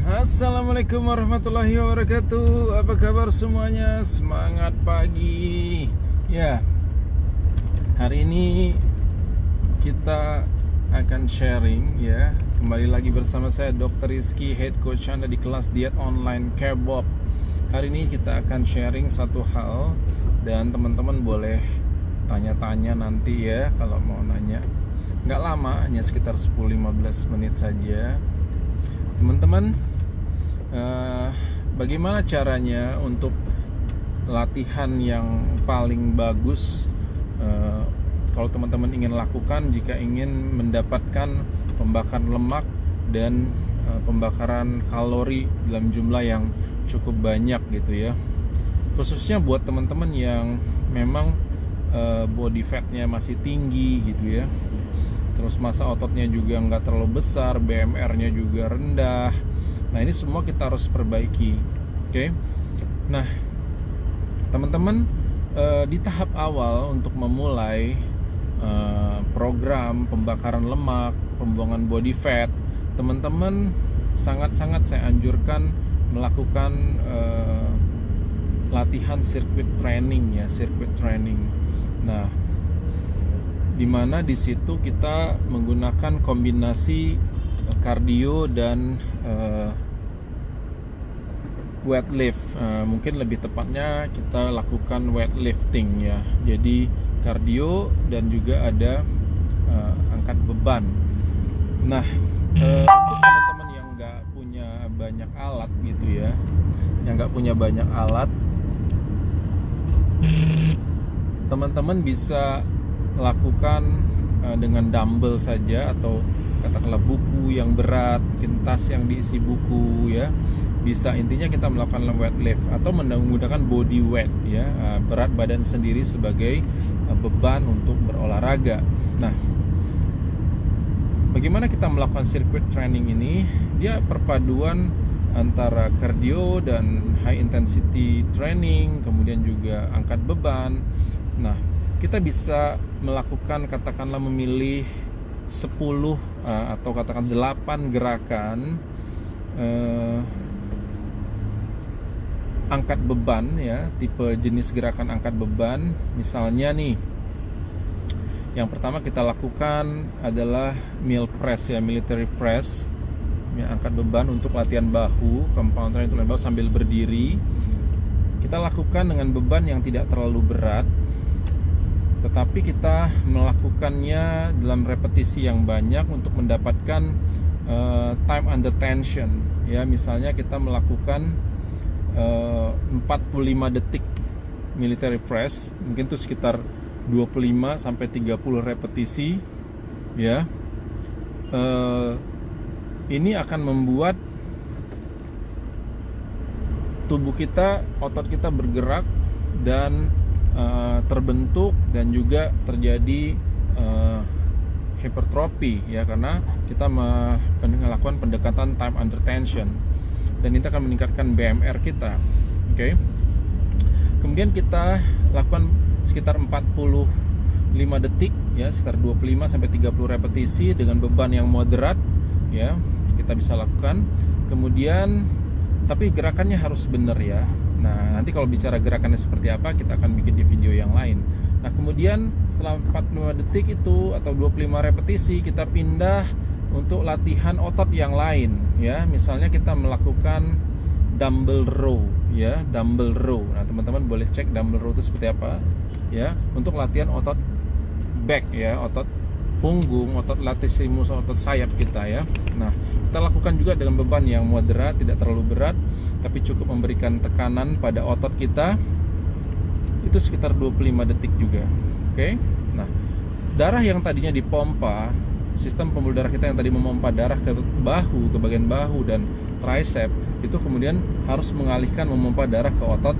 Assalamualaikum warahmatullahi wabarakatuh. Apa kabar semuanya? Semangat pagi. Ya, hari ini kita akan sharing ya. Kembali lagi bersama saya Dr. Rizky, Head Coach Anda di kelas diet online Kebob. Hari ini kita akan sharing satu hal dan teman-teman boleh tanya-tanya nanti ya kalau mau nanya. Nggak lama, hanya sekitar 10-15 menit saja. Teman-teman, bagaimana caranya untuk latihan yang paling bagus kalau teman-teman ingin lakukan jika ingin mendapatkan pembakaran lemak dan pembakaran kalori dalam jumlah yang cukup banyak gitu ya, khususnya buat teman-teman yang memang body fatnya masih tinggi gitu ya, terus massa ototnya juga nggak terlalu besar, BMR-nya juga rendah. Nah, ini semua kita harus perbaiki. Oke. Nah, teman-teman, di tahap awal untuk memulai program pembakaran lemak, pembuangan body fat, teman-teman sangat-sangat saya anjurkan melakukan latihan circuit training ya, circuit training. Nah, dimana di situ kita menggunakan kombinasi kardio dan weightlifting. Mungkin lebih tepatnya kita lakukan weightlifting ya. Jadi kardio dan juga ada angkat beban. Nah, untuk teman-teman yang nggak punya banyak alat gitu ya, teman-teman bisa lakukan dengan dumbbell saja, atau katakanlah buku yang berat, tas yang diisi buku ya. Bisa, intinya kita melakukan weightlift atau menggunakan body weight ya, berat badan sendiri sebagai beban untuk berolahraga. Nah, bagaimana kita melakukan circuit training ini? Dia perpaduan antara cardio dan high intensity training, kemudian juga angkat beban. Nah, kita bisa melakukan, katakanlah memilih 10 atau katakan 8 gerakan angkat beban ya, tipe jenis gerakan angkat beban. Misalnya nih, yang pertama kita lakukan adalah meal press ya, military press ya, angkat beban untuk latihan bahu, compound training untuk latihan bahu sambil berdiri. Kita lakukan dengan beban yang tidak terlalu berat, tetapi kita melakukannya dalam repetisi yang banyak untuk mendapatkan time under tension ya. Misalnya kita melakukan 45 detik military press, mungkin itu sekitar 25 sampai 30 repetisi ya. Ini akan membuat tubuh kita, otot kita bergerak dan terbentuk, dan juga terjadi hipertrofi ya, karena kita melakukan pendekatan time under tension, dan itu akan meningkatkan BMR kita. Oke. Kemudian kita lakukan sekitar 45 detik ya, sekitar 25 sampai 30 repetisi dengan beban yang moderat ya, kita bisa lakukan. Kemudian tapi gerakannya harus benar ya. Nah, nanti kalau bicara gerakannya seperti apa, kita akan bikin di video yang lain. Nah, kemudian setelah 45 detik itu atau 25 repetisi, kita pindah untuk latihan otot yang lain ya. Misalnya kita melakukan dumbbell row ya, dumbbell row. Nah, teman-teman boleh cek dumbbell row itu seperti apa ya, untuk latihan otot back ya, otot punggung, otot latissimus, otot sayap kita ya. Nah, kita lakukan juga dengan beban yang moderat, tidak terlalu berat, tapi cukup memberikan tekanan pada otot kita. Itu sekitar 25 detik juga. Oke. Nah, darah yang tadinya dipompa, sistem pembuluh darah kita yang tadi memompa darah ke bahu, ke bagian bahu dan tricep, itu kemudian harus mengalihkan memompa darah ke otot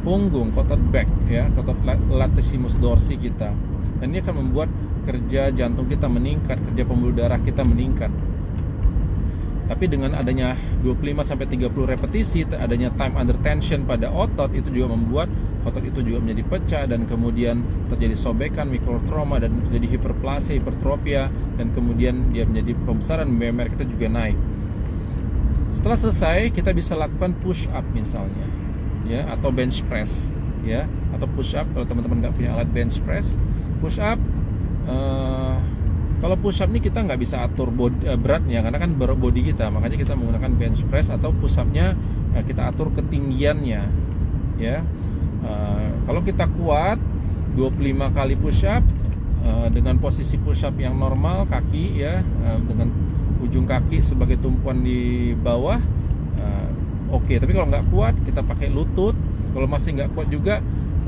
punggung, ke otot back ya, ke otot latissimus dorsi kita. Dan ini akan membuat kerja jantung kita meningkat, kerja pembuluh darah kita meningkat. Tapi dengan adanya 25 sampai 30 repetisi, adanya time under tension pada otot, itu juga membuat otot itu juga menjadi pecah, dan kemudian terjadi sobekan, mikrotrauma, dan terjadi hiperplasia, hipertropia, dan kemudian dia menjadi pembesaran BMR kita juga naik. Setelah selesai, kita bisa lakukan push up misalnya, ya, atau bench press, ya, atau push up kalau teman-teman nggak punya alat bench press. Push up, kalau push up ini kita nggak bisa atur beratnya karena kan body kita, makanya kita menggunakan bench press, atau push upnya kita atur ketinggiannya, ya. Kalau kita kuat 25 kali push up dengan posisi push up yang normal, kaki, ya, dengan ujung kaki sebagai tumpuan di bawah, oke. Tapi kalau nggak kuat, kita pakai lutut. Kalau masih nggak kuat juga,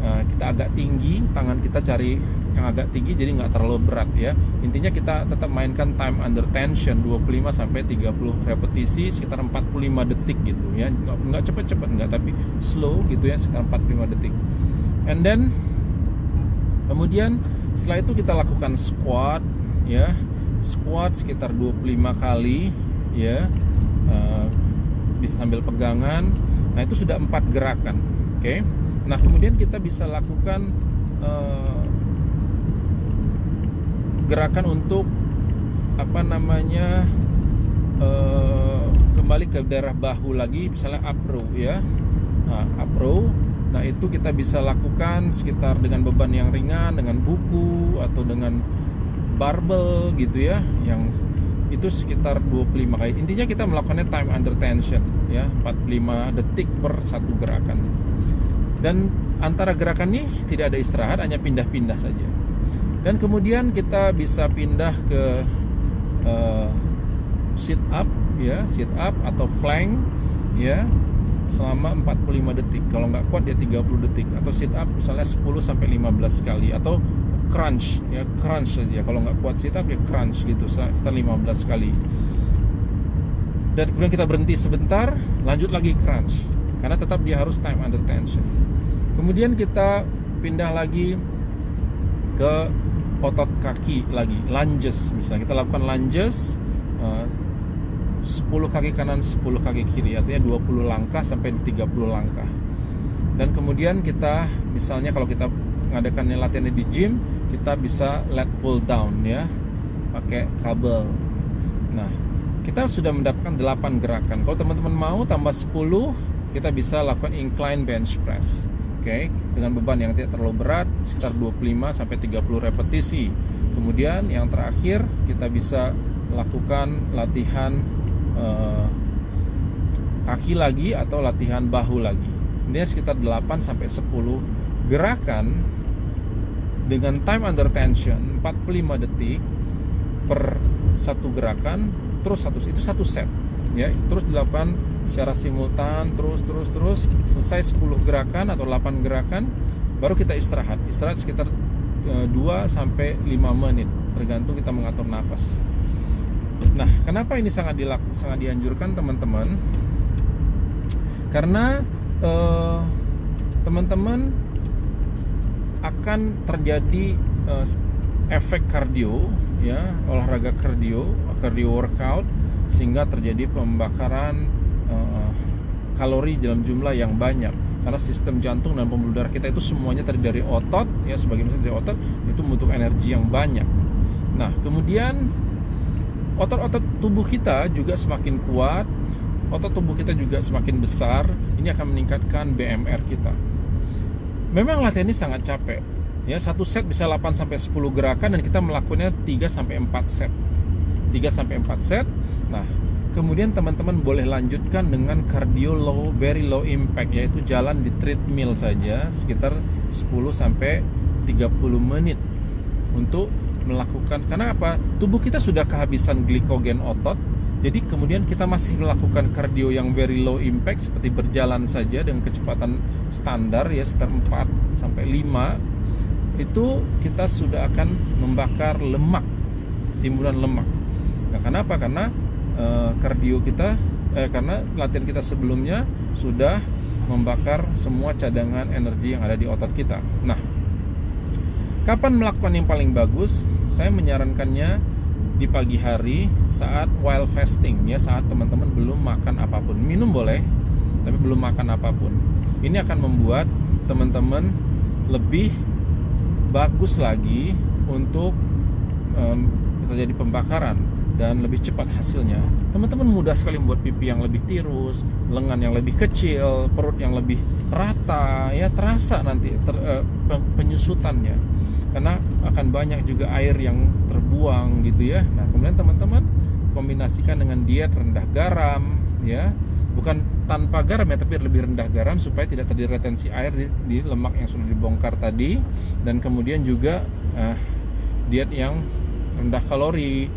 kita agak tinggi, tangan kita cari yang agak tinggi jadi nggak terlalu berat, ya. Intinya kita tetap mainkan time under tension 25 sampai 30 repetisi sekitar 45 detik gitu, ya. Nggak cepet-cepet, nggak, tapi slow gitu, ya, sekitar 45 detik. And then kemudian setelah itu kita lakukan squat, ya. Squat sekitar 25 kali, ya. Bisa sambil pegangan. Nah, itu sudah 4 gerakan. Oke. Nah, kemudian kita bisa lakukan gerakan untuk kembali ke daerah bahu lagi, misalnya up row, ya. Up row. Nah, itu kita bisa lakukan sekitar dengan beban yang ringan, dengan buku atau dengan barbel gitu, ya, yang itu sekitar 25 kali. Intinya kita melakukannya time under tension, ya, 45 detik per satu gerakan. Dan antara gerakan ini tidak ada istirahat, hanya pindah-pindah saja. Dan kemudian kita bisa pindah ke sit up, ya, sit up atau plank, ya, selama 45 detik. Kalau nggak kuat ya 30 detik. Atau sit up misalnya 10 sampai 15 kali. Atau crunch, ya, crunch saja. Kalau nggak kuat sit up ya crunch gitu, sekitar 15 kali. Dan kemudian kita berhenti sebentar, lanjut lagi crunch, karena tetap dia harus time under tension. Kemudian kita pindah lagi ke otot kaki lagi, lunges misalnya. Kita lakukan lunges 10 kaki kanan, 10 kaki kiri, artinya 20 langkah sampai 30 langkah. Dan kemudian kita misalnya kalau kita mengadakan latihannya di gym, kita bisa lat pull down, ya, pakai kabel. Nah, kita sudah mendapatkan 8 gerakan. Kalau teman-teman mau tambah 10, kita bisa lakukan incline bench press, oke, dengan beban yang tidak terlalu berat, sekitar 25 sampai 30 repetisi. Kemudian yang terakhir kita bisa lakukan latihan kaki lagi atau latihan bahu lagi. Ini sekitar 8 sampai 10 gerakan dengan time under tension 45 detik per satu gerakan, terus itu satu set, ya, terus dilakukan secara simultan, terus selesai 10 gerakan atau 8 gerakan, baru kita istirahat sekitar 2 sampai 5 menit tergantung kita mengatur nafas. Nah, kenapa ini sangat dianjurkan teman-teman? Karena teman-teman akan terjadi efek kardio, ya, olahraga kardio workout, sehingga terjadi pembakaran kalori dalam jumlah yang banyak. Karena sistem jantung dan pembuluh darah kita itu semuanya terdiri dari otot, ya, sebagian besar dari otot, itu membutuhkan energi yang banyak. Nah, kemudian otot-otot tubuh kita juga semakin kuat, otot tubuh kita juga semakin besar. Ini akan meningkatkan BMR kita. Memang latihan ini sangat capek, ya. Satu set bisa 8 sampai 10 gerakan dan kita melakukannya 3 sampai 4 set. 3 sampai 4 set. Nah, kemudian teman-teman boleh lanjutkan dengan cardio very low impact, yaitu jalan di treadmill saja sekitar 10 sampai 30 menit untuk melakukan. Karena apa? Tubuh kita sudah kehabisan glikogen otot. Jadi kemudian kita masih melakukan kardio yang very low impact seperti berjalan saja dengan kecepatan standar, ya, sekitar 4 sampai 5. Itu kita sudah akan membakar lemak, timbunan lemak. Nah, kenapa? Karena kardio kita karena latihan kita sebelumnya sudah membakar semua cadangan energi yang ada di otot kita. Nah, kapan melakukan yang paling bagus? Saya menyarankannya di pagi hari saat while fasting, ya, saat teman-teman belum makan apapun. Minum boleh, tapi belum makan apapun. Ini akan membuat teman-teman lebih bagus lagi untuk terjadi pembakaran dan lebih cepat hasilnya. teman-teman mudah sekali membuat pipi yang lebih tirus, lengan yang lebih kecil, perut yang lebih rata, ya terasa nanti penyusutannya, karena akan banyak juga air yang terbuang gitu ya. Nah kemudian teman-teman kombinasikan dengan diet rendah garam, ya bukan tanpa garam ya, tapi lebih rendah garam supaya tidak terjadi retensi air di lemak yang sudah dibongkar tadi. Dan kemudian juga diet yang rendah kalori,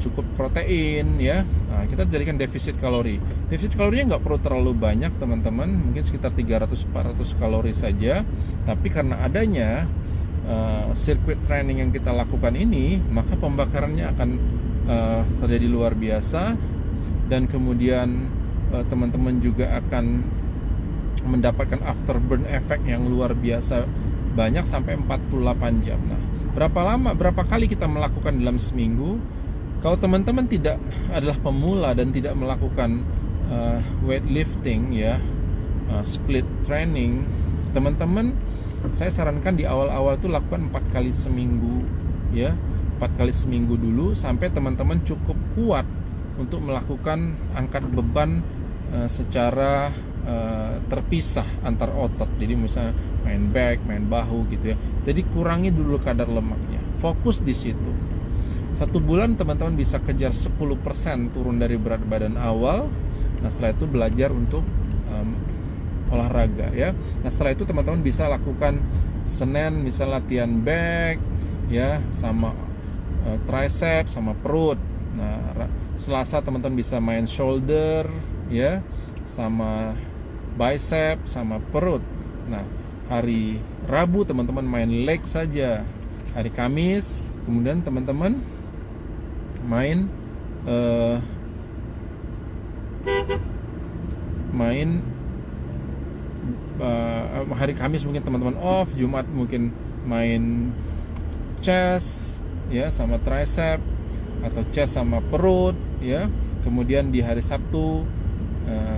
cukup protein ya. Nah, kita jadikan defisit kalori. Defisit kalorinya nggak perlu terlalu banyak teman-teman, mungkin sekitar 300-400 kalori saja. Tapi karena adanya circuit training yang kita lakukan ini, maka pembakarannya akan terjadi luar biasa. Dan kemudian teman-teman juga akan mendapatkan afterburn effect yang luar biasa banyak sampai 48 jam. Nah, berapa kali kita melakukan dalam seminggu? Kalau teman-teman tidak adalah pemula dan tidak melakukan weightlifting ya, split training, teman-teman saya sarankan di awal-awal itu lakukan 4 kali seminggu ya, 4 kali seminggu dulu sampai teman-teman cukup kuat untuk melakukan angkat beban secara terpisah antar otot. Jadi misalnya main back, main bahu gitu ya. Jadi kurangi dulu kadar lemaknya, fokus di situ. 1 bulan teman-teman bisa kejar 10% turun dari berat badan awal. Nah setelah itu belajar untuk olahraga ya. Nah setelah itu teman-teman bisa lakukan Senin misal latihan back ya, sama tricep sama perut. Nah Selasa teman-teman bisa main shoulder ya, sama bicep sama perut. Nah hari Rabu teman-teman main leg saja. Hari Kamis kemudian teman-teman main hari Kamis mungkin teman-teman off, Jumat mungkin main chest ya sama tricep atau chest sama perut ya. Kemudian di hari Sabtu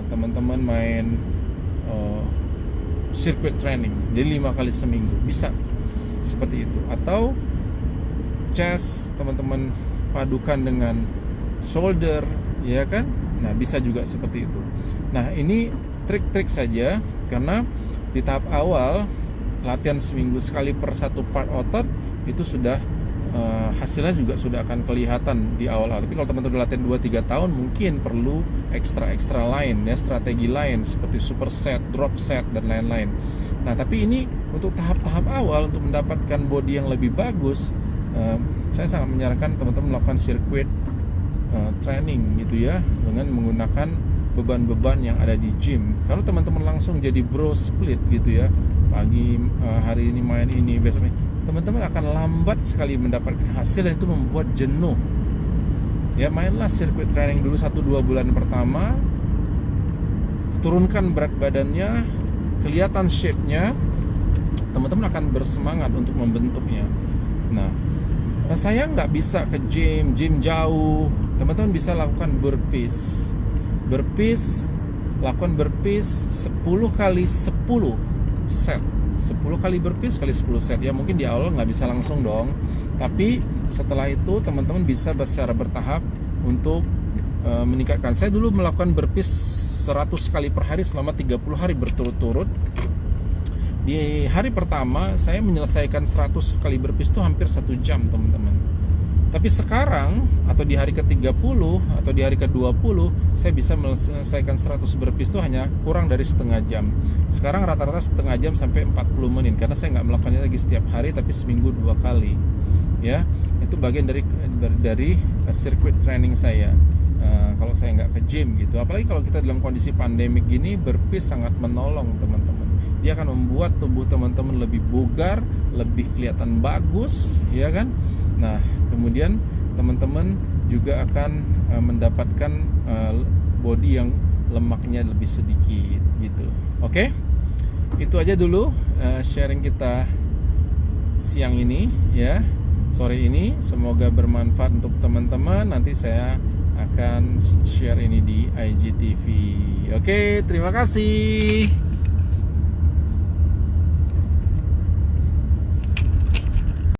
teman-teman main circuit training, jadi 5 kali seminggu bisa seperti itu. Atau chest teman-teman padukan dengan shoulder ya kan. Nah bisa juga seperti itu. Nah ini trik-trik saja, karena di tahap awal latihan seminggu sekali per 1 part otot itu sudah hasilnya juga sudah akan kelihatan di awal-awal. Tapi kalau teman-teman latihan 2-3 tahun mungkin perlu ekstra lain ya, strategi lain seperti super set, drop set dan lain-lain. Nah tapi ini untuk tahap-tahap awal untuk mendapatkan body yang lebih bagus, saya sangat menyarankan teman-teman melakukan circuit training gitu ya, dengan menggunakan beban-beban yang ada di gym. Kalau teman-teman langsung jadi bro split gitu ya, pagi hari ini main ini, besok ini, teman-teman akan lambat sekali mendapatkan hasil dan itu membuat jenuh. Ya mainlah circuit training dulu 1-2 bulan pertama, turunkan berat badannya, kelihatan shape-nya, teman-teman akan bersemangat untuk membentuknya. Nah saya nggak bisa ke gym jauh, teman-teman bisa lakukan burpees, lakukan burpees 10 kali 10 set, 10 kali burpees kali 10 set ya. Mungkin di awal nggak bisa langsung dong, tapi setelah itu teman-teman bisa secara bertahap untuk meningkatkan. Saya dulu melakukan burpees 100 kali per hari selama 30 hari berturut-turut. Di hari pertama saya menyelesaikan 100 kali burpees itu hampir 1 jam teman-teman. Tapi sekarang atau di hari ke-30 atau di hari ke-20 saya bisa menyelesaikan 100 burpees itu hanya kurang dari setengah jam. Sekarang rata-rata setengah jam sampai 40 menit, karena saya nggak melakukannya lagi setiap hari tapi seminggu 2 kali ya. Itu bagian dari circuit training saya. Kalau saya nggak ke gym gitu, apalagi kalau kita dalam kondisi pandemik gini, burpees sangat menolong teman-teman. Dia akan membuat tubuh teman-teman lebih bugar, lebih kelihatan bagus ya kan. Nah kemudian teman-teman juga akan mendapatkan body yang lemaknya lebih sedikit gitu. Oke, itu aja dulu sharing kita siang ini ya, sore ini. Semoga bermanfaat untuk teman-teman. Nanti saya akan share ini di IGTV. Oke, terima kasih.